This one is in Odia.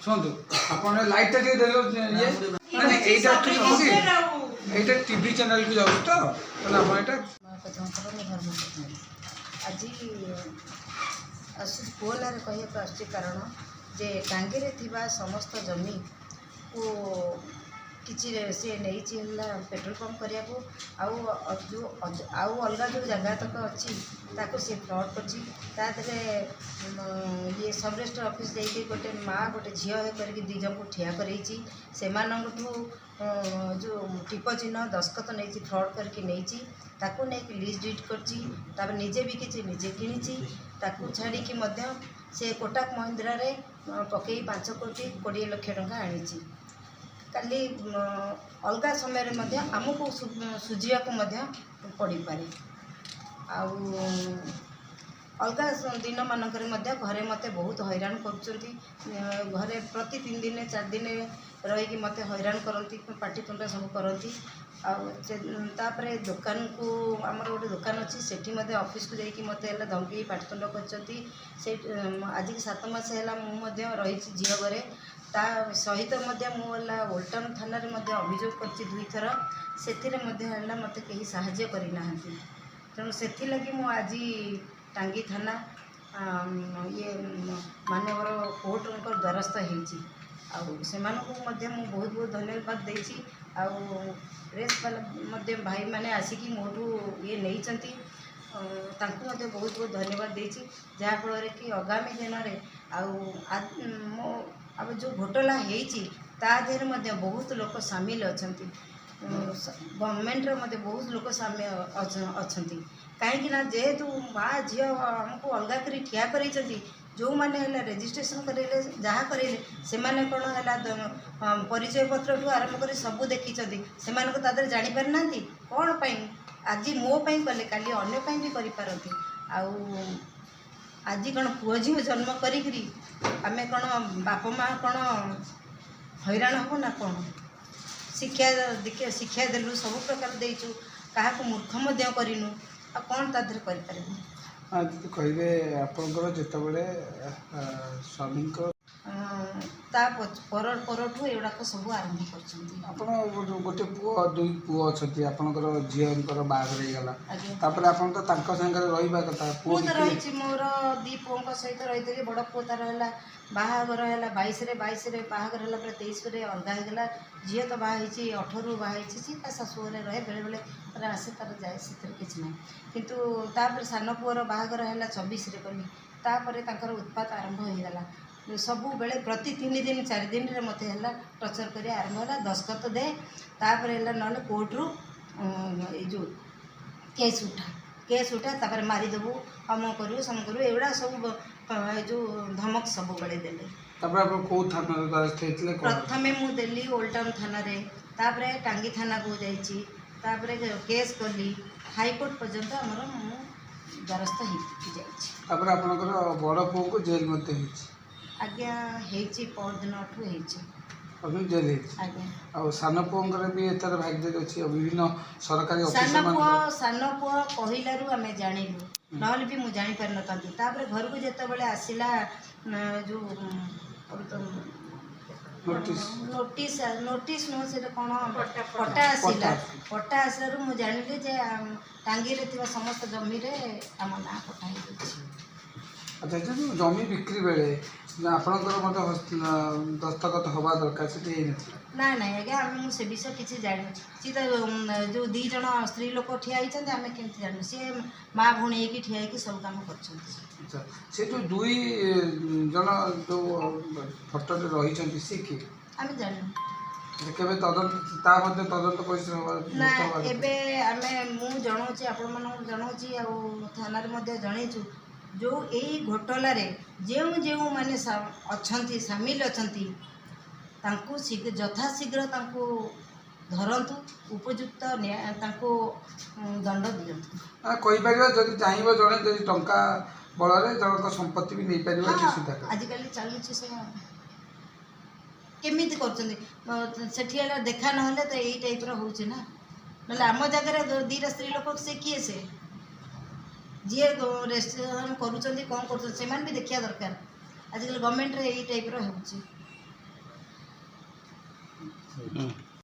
ଶୁଣନ୍ତୁ ଆପଣ ଲାଇଟ୍ଟା ଟିକେ ଦେଲେ ଇଏ ମାନେ ଏଇଟା এইটা টিভি চ্যানেলକୁ ଯାଉଛି ତ ତାହେଲେ ଆପଣ ଏଇଟା ଆଜି ଫୋନରେ କହିବାକୁ ଆସୁଛି କାରଣ ଯେ ଟାଙ୍ଗିରେ ଥିବା ସମସ୍ତ ଜମିକୁ କିଛି ସେ ନେଇଛି ହେଲା ପେଟ୍ରୋଲ ପମ୍ପ କରିବାକୁ ଆଉ ଅଲଗା ଯେଉଁ ଜାଗା ତକ ଅଛି ତାକୁ ସେ ଫ୍ରଡ୍ କରିଛି। ତା ଦେହରେ ଇଏ ସବ୍ ରେଜିଷ୍ଟ୍ରାର ଅଫିସ୍ ଦେଇକି ଗୋଟେ ମା ଗୋଟେ ଝିଅ କରିକି ଦୁଇ ଜଣଙ୍କୁ ଠିଆ କରେଇଛି। ସେମାନଙ୍କଠୁ ଯେଉଁ ଟିପ ଚିହ୍ନ ଦସ୍ତଖତ ନେଇଛି ଫ୍ରଡ୍ କରିକି ନେଇଛି। ତାକୁ ନେଇକି ଲିଜ୍ ଡିଡ୍ କରିଛି। ତାପରେ ନିଜେ ବିକିଛି ନିଜେ କିଣିଛି। ତାକୁ ଛାଡ଼ିକି ମଧ୍ୟ ସେ କୋଟାକ ମହିନ୍ଦ୍ରାରେ ପକେଇ 5 କୋଟି 20 ଲକ୍ଷ ଟଙ୍କା ଆଣିଛି। କାଲି ଅଲଗା ସମୟରେ ମଧ୍ୟ ଆମକୁ ସୁଝିବାକୁ ମଧ୍ୟ ପଡ଼ିପାରେ। ଆଉ ଅଲଗା ଦିନମାନଙ୍କରେ ମଧ୍ୟ ଘରେ ମୋତେ ବହୁତ ହଇରାଣ କରୁଛନ୍ତି। ଘରେ ପ୍ରତି 3 ଦିନେ 4 ଦିନେ ରହିକି ମୋତେ ହଇରାଣ କରନ୍ତି, ପାଟିତୁଣ୍ଡ ସବୁ କରନ୍ତି। ଆଉ ତାପରେ ଦୋକାନକୁ ଆମର ଗୋଟେ ଦୋକାନ ଅଛି, ସେଠି ମଧ୍ୟ ଅଫିସକୁ ଯାଇକି ମୋତେ ହେଲା ଧମକି ପାଟିତୁଣ୍ଡ କରିଛନ୍ତି। ସେ ଆଜିକି 7 ମାସ ହେଲା ମୁଁ ମଧ୍ୟ ରହିଛି ଝିଅ ଘରେ। ତା ସହିତ ମଧ୍ୟ ମୁଁ ହେଲା ଓଲ୍ଡ ଟାଉନ୍ ଥାନାରେ ମଧ୍ୟ ଅଭିଯୋଗ କରିଛି 2 ଥର। ସେଥିରେ ମଧ୍ୟ ହେଲା ମୋତେ କେହି ସାହାଯ୍ୟ କରିନାହାନ୍ତି। ତେଣୁ ସେଥିଲାଗି ମୁଁ ଆଜି ଟାଙ୍ଗୀ ଥାନା ମାନ୍ୟବର କୋର୍ଟଙ୍କ ଦ୍ୱାରସ୍ଥ ହେଇଛି। ଆଉ ସେମାନଙ୍କୁ ମଧ୍ୟ ମୁଁ ବହୁତ ବହୁତ ଧନ୍ୟବାଦ ଦେଇଛି। ଆଉ ପ୍ରେସବାଲା ମଧ୍ୟ ଭାଇମାନେ ଆସିକି ମୋଠୁ ନେଇଛନ୍ତି, ତାଙ୍କୁ ମଧ୍ୟ ବହୁତ ବହୁତ ଧନ୍ୟବାଦ ଦେଇଛି। ଯାହାଫଳରେ କି ଆଗାମୀ ଦିନରେ ଆଉ ଯେଉଁ ଘୋଟାଲା ହେଇଛି ତା ଦେହରେ ମଧ୍ୟ ବହୁତ ଲୋକ ସାମିଲ ଅଛନ୍ତି। ଗଭର୍ଣ୍ଣମେଣ୍ଟର ମଧ୍ୟ ବହୁତ ଲୋକ ଅଛନ୍ତି। କାହିଁକି ନା ଯେହେତୁ ମା ଝିଅ ଆମକୁ ଅଲଗା କରି ଠିଆ କରେଇଛନ୍ତି, ଯେଉଁମାନେ ହେଲା ରେଜିଷ୍ଟ୍ରେସନ୍ କରେଇଲେ ଯାହା କରେଇଲେ ସେମାନେ କ'ଣ ହେଲା ପରିଚୟ ପତ୍ରଠୁ ଆରମ୍ଭ କରି ସବୁ ଦେଖିଛନ୍ତି। ସେମାନଙ୍କୁ ତା ଦେହରେ ଜାଣିପାରିନାହାନ୍ତି କ'ଣ ପାଇଁ। ଆଜି ମୋ ପାଇଁ କଲେ କାଲି ଅନ୍ୟ ପାଇଁ ବି କରିପାରନ୍ତି। ଆଉ ଆଜି କ'ଣ ପୁଅ ଝିଅ ଜନ୍ମ କରିକିରି ଆମେ କ'ଣ ବାପା ମା' କ'ଣ ହଇରାଣ ହେବ ନା କ'ଣ? ଶିକ୍ଷା ଦେଲୁ, ସବୁ ପ୍ରକାର ଦେଇଛୁ, କାହାକୁ ମୂର୍ଖ ମଧ୍ୟ କରିନୁ। ଆଉ କ'ଣ ତା ଦେହରେ କରିପାରିବୁ? ଯଦି କହିବେ ଆପଣଙ୍କର ଯେତେବେଳେ ସ୍ୱାମୀଙ୍କ ତା ପରଠୁ ଏଗୁଡ଼ାକ ସବୁ ଆରମ୍ଭ କରିଛନ୍ତି। ଆପଣ ଗୋଟେ ପୁଅ 2 ପୁଅ ଅଛନ୍ତି, ଆପଣଙ୍କର ଝିଅଙ୍କର ବାହାଘର ହେଇଗଲା, ତାପରେ ଆପଣ ତ ତାଙ୍କ ସାଙ୍ଗରେ ରହିବା କଥା। ମୁଁ ତ ରହିଛି, ମୋର 2 ପୁଅଙ୍କ ସହିତ ରହିଥିଲି। ବଡ଼ ପୁଅ ତାର ହେଲା ବାହାଘର ହେଲା 22ରେ ବାହାଘର ହେଲା ପରେ 23ରେ ଅଲଗା ହେଇଗଲା। ଝିଅ ତ ବାହା ହେଇଛି 18ରୁ ବାହା ହେଇଛି। ସିଏ ତା ଶାଶୁ ଘରେ ରହେ, ବେଳେବେଳେ ତାର ଆସେ ତାର ଯାଏ, ସେଥିରେ କିଛି ନାହିଁ। କିନ୍ତୁ ତାପରେ ସାନ ପୁଅର ବାହାଘର ହେଲା 24ରେ କଲି। ତାପରେ ତାଙ୍କର ଉତ୍ପାତ ଆରମ୍ଭ ହେଇଗଲା। ସବୁବେଳେ ପ୍ରତି 3 ଦିନ 4 ଦିନରେ ମୋତେ ହେଲା ଟର୍ଚର କରିବା ଆରମ୍ଭ ହେଲା। ଦସ୍ତଖତ ଦେ, ତାପରେ ହେଲା ନହେଲେ କୋର୍ଟରୁ ଏଇ ଯେଉଁ କେସ୍ ଉଠା, ତାପରେ ମାରିଦେବୁ, ଅମ କରିବୁ ସମ କରିବୁ, ଏଗୁଡ଼ା ସବୁ ଏ ଯେଉଁ ଧମକ ସବୁବେଳେ ଦେଲେ। ତାପରେ ଆପଣ କେଉଁ ଥାନାରେ ଦ୍ୱାରସ୍ଥ ହେଇଥିଲେ? ପ୍ରଥମେ ମୁଁ ଦେଲି ଓଲ୍ଡ ଟାଉନ୍ ଥାନାରେ, ତାପରେ ଟାଙ୍ଗୀ ଥାନାକୁ ଯାଇଛି, ତାପରେ କେସ୍ କଲି। ହାଇକୋର୍ଟ ପର୍ଯ୍ୟନ୍ତ ମୁଁ ଦ୍ୱାରସ୍ଥ ହେଇଯାଇଛି। ତାପରେ ଆପଣଙ୍କର ବଡ଼ ପୁଅଙ୍କୁ ଜେଲ୍ ମଧ୍ୟ ହେଇଛି? ଆଜ୍ଞା ହେଇଛି, ପରଦିନଠୁ ହେଇଛି। ଜେଲ୍ ହେଇଛି? ଆଜ୍ଞା। ଆଉ ସାନ ପୁଅଙ୍କର ବି ଏଥର ଭାଗ୍ୟରେ ଅଛି, ବିଭିନ୍ନ ସରକାରୀ ସାନ ପୁଅ କହିଲାରୁ ଆମେ ଜାଣିଲୁ, ନହେଲେ ବି ମୁଁ ଜାଣିପାରିନଥାନ୍ତି। ତାପରେ ଘରକୁ ଯେତେବେଳେ ଆସିଲା ଯେଉଁ ନୋଟିସ୍ ନୁହଁ, ସେଟା କ'ଣ ପଟ୍ଟା ଆସିଲା। ପଟ୍ଟା ଆସିଲାରୁ ମୁଁ ଜାଣିଲି ଯେ ଟାଙ୍ଗୀରେ ଥିବା ସମସ୍ତ ଜମିରେ ଆମ ନାଁ ପଟ୍ଟା ହେଇଯାଇଛି। ଆଚ୍ଛା, ଯେଉଁ ଜମି ବିକ୍ରି ବେଳେ ଆପଣଙ୍କର ମଧ୍ୟ ଦସ୍ତଖତ ହେବା ଦରକାର, ସେଠି ହେଇନଥିଲା? ନାଇଁ ଆଜ୍ଞା, ମୁଁ ସେ ବିଷୟ କିଛି ଜାଣିନି। ସିଏ ତ ଯେଉଁ 2 ଜଣ ସ୍ତ୍ରୀ ଲୋକ ଠିଆ ହେଇଛନ୍ତି, ଆମେ କେମିତି ଜାଣିବୁ? ସିଏ ମା' ଭଉଣୀ ହେଇକି ଠିଆ ହେଇକି ସବୁ କାମ କରିଛନ୍ତି। ଆଚ୍ଛା, ସେ ଯେଉଁ 2 ଜଣ ଯେଉଁ ଫଟୋରେ ରହିଛନ୍ତି ସେ କିଏ? ଆମେ ଜାଣିନୁ। କେବେ ତା ମଧ୍ୟ ତଦନ୍ତ ପରିସର ନା, ଏବେ ମୁଁ ଜଣାଉଛି, ଆପଣମାନଙ୍କୁ ଜଣାଉଛି, ଆଉ ଥାନାରେ ମଧ୍ୟ ଜଣେଇଛୁ। ଯେଉଁ ଏଇ ଘୋଟାଲାରେ ଯେଉଁମାନେ ଅଛନ୍ତି, ସାମିଲ ଅଛନ୍ତି, ତାଙ୍କୁ ଯଥାଶୀଘ୍ର ତାଙ୍କୁ ଧରନ୍ତୁ, ଉପଯୁକ୍ତ ତାଙ୍କୁ ଦଣ୍ଡ ଦିଅନ୍ତୁ। କହିପାରିବା ଯଦି ଚାହିଁବ ଜଣେ ଯଦି ଟଙ୍କା ବଳରେ ଜଣଙ୍କ ସମ୍ପତ୍ତି ବି ନେଇପାରିବ? ଆଜିକାଲି ଚାଲୁଛି ସେ। କେମିତି କରୁଛନ୍ତି? ସେଠି ହେଲା ଦେଖା ନହେଲେ ତ ଏଇ ଟାଇପ୍ର ହେଉଛି ନା। ନହେଲେ ଆମ ଜାଗାରେ 2ଟା ସ୍ତ୍ରୀ ଲୋକ, ସେ କିଏ? ସେ ଯିଏ ରେଜିଷ୍ଟ୍ରେସନ୍ କରୁଛନ୍ତି, କ'ଣ କରୁଛନ୍ତି, ସେମାନେ ବି ଦେଖିବା ଦରକାର। ଆଜିକାଲି ଗଭର୍ଣ୍ଣମେଣ୍ଟରେ ଏଇ ଟାଇପ୍ର ହେଉଛି।